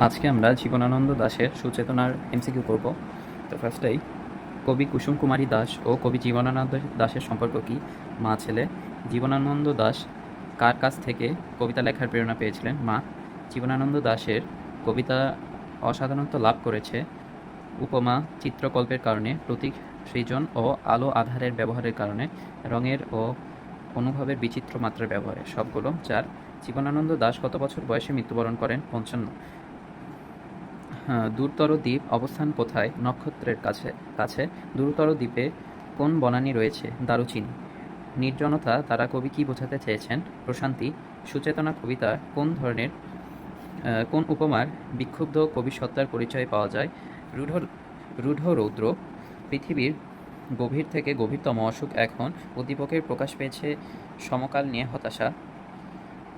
আজকে আমরা জীবনানন্দ দাশের সুচেতনার এমসিকিউ করব। তো ফার্স্টেই কবি কুসুম কুমারী দাস ও কবি জীবনানন্দ দাশের সম্পর্ক কী? মা ছেলে। জীবনানন্দ দাশ কার কাছ থেকে কবিতা লেখার প্রেরণা পেয়েছিলেন? মা। জীবনানন্দ দাশের কবিতা অসাধারণত্ব লাভ করেছে উপমা চিত্রকল্পের কারণে, প্রতীক সৃজন ও আলো আধারের ব্যবহারের কারণে, রঙের ও অনুভবের বিচিত্র মাত্রার ব্যবহারে। সবগুলো। 4 জীবনানন্দ দাশ কত বছর বয়সে মৃত্যুবরণ করেন? 55। দূরতর দ্বীপ অবস্থান কোথায়? নক্ষত্রের কাছে কাছে। দূরতর দ্বীপে কোন বনানী রয়েছে? দারুচিনি। নির্জনতা দ্বারা কবি কী বোঝাতে চেয়েছেন? প্রশান্তি। সুচেতনা কবিতা কোন ধরনের কোন উপমার বিক্ষুব্ধ কবিসত্তার পরিচয় পাওয়া যায়? রূঢ় রূঢ় রৌদ্র। পৃথিবীর গভীর থেকে গভীরতম অসুখ এখন উদ্দীপকের প্রকাশ পেয়েছে সমকাল নিয়ে হতাশা।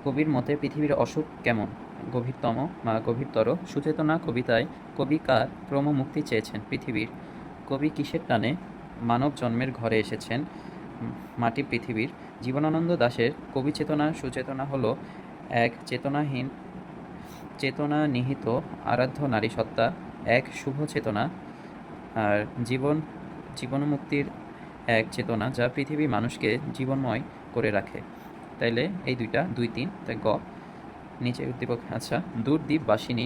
কবির মতে পৃথিবীর অসুখ কেমন? গভীরতম বা গভীরতর। সুচেতনা কবিতায় কবি কার ক্রমমুক্তি চেয়েছেন? পৃথিবীর। কবি কিসের টানে মানব জন্মের ঘরে এসেছেন? মাটি পৃথিবীর। জীবনানন্দ দাশের কবি চেতনা সুচেতনা হলো এক চেতনাহীন চেতনা নিহিত আরাধ্য নারী সত্তা, এক শুভ চেতনা, আর জীবনমুক্তির এক চেতনা যা পৃথিবী মানুষকে জীবনময় করে রাখে। তাইলে এই দুইটা 2, 3, তাই গ। নিচে উদ্দীপক। আচ্ছা। দূরদ্বীপ বাসিনী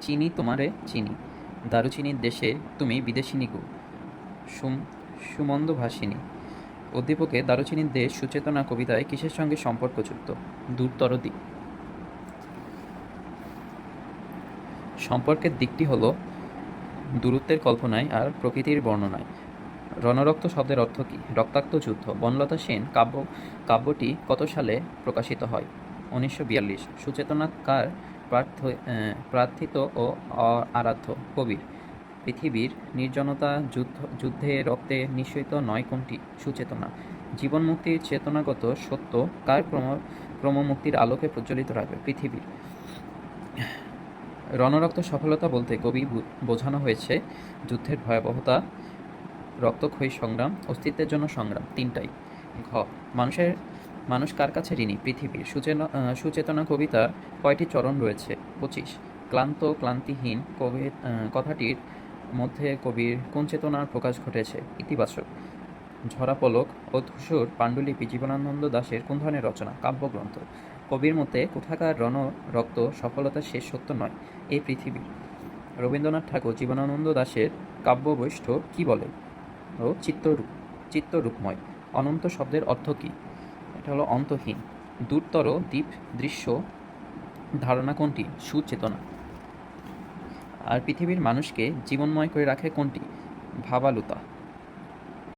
চিনি তোমারে চিনি, দারুচিনির দেশে তুমি বিদেশিনী গো, সুমন্দ ভাসিনী। উদ্দীপকে দারুচিনির দেশ সুচেতনা কবিতায় কিসের সঙ্গে সম্পর্কযুক্ত? দূরতর দ্বীপ। সম্পর্কের দিকটি হলো দূরত্বের কল্পনায় আর প্রকৃতির বর্ণনায়। রণরক্ত শব্দের অর্থ কী? রক্তাক্ত যুদ্ধ। বনলতা সেন কাব্যটি কত সালে প্রকাশিত হয়? 1942। সুচেতনা কার প্রার্থিত ও আরাধ্য? কবির। পৃথিবীর নির্জনতা যুদ্ধে রক্তে নিঃসৃত নয় কোনটি? সুচেতনা। জীবনমুক্তির চেতনাগত সত্য কার ক্রমমুক্তির আলোকে প্রজ্বলিত রাখবে? পৃথিবীর। রণরক্ত সফলতা বলতে কবি বোঝানো হয়েছে যুদ্ধের ভয়াবহতা, রক্তক্ষয়ী সংগ্রাম, অস্তিত্বের জন্য সংগ্রাম। তিনটাই। ঘ মানুষ কার কাছে ঋণী? পৃথিবীর। সুচেতনা কবিতার কয়টি চরণ রয়েছে? 25। ক্লান্ত ক্লান্তিহীন কথাটির মধ্যে কবির কোন চেতনার প্রকাশ ঘটেছে? ইতিবাচক। ঝরা পলক ও ধূসর পাণ্ডুলিপি জীবনানন্দ দাশের কোন ধরনের রচনা? কাব্যগ্রন্থ। কবির মতে কোথাকার রক্ত সফলতার শেষ সত্য নয়? এই পৃথিবীর। রবীন্দ্রনাথ ঠাকুর জীবনানন্দ দাশের কাব্য বৈষ্ঠ কী বলে? ও চিত্তরূপময়। অনন্ত শব্দের অর্থ কী? এটা হলো অন্তহীন। দূরতর দ্বীপ দৃশ্য ধারণা কোনটি? সুচেতনা। আর পৃথিবীর মানুষকে জীবনময় করে রাখে কোনটি? ভাবালুতা।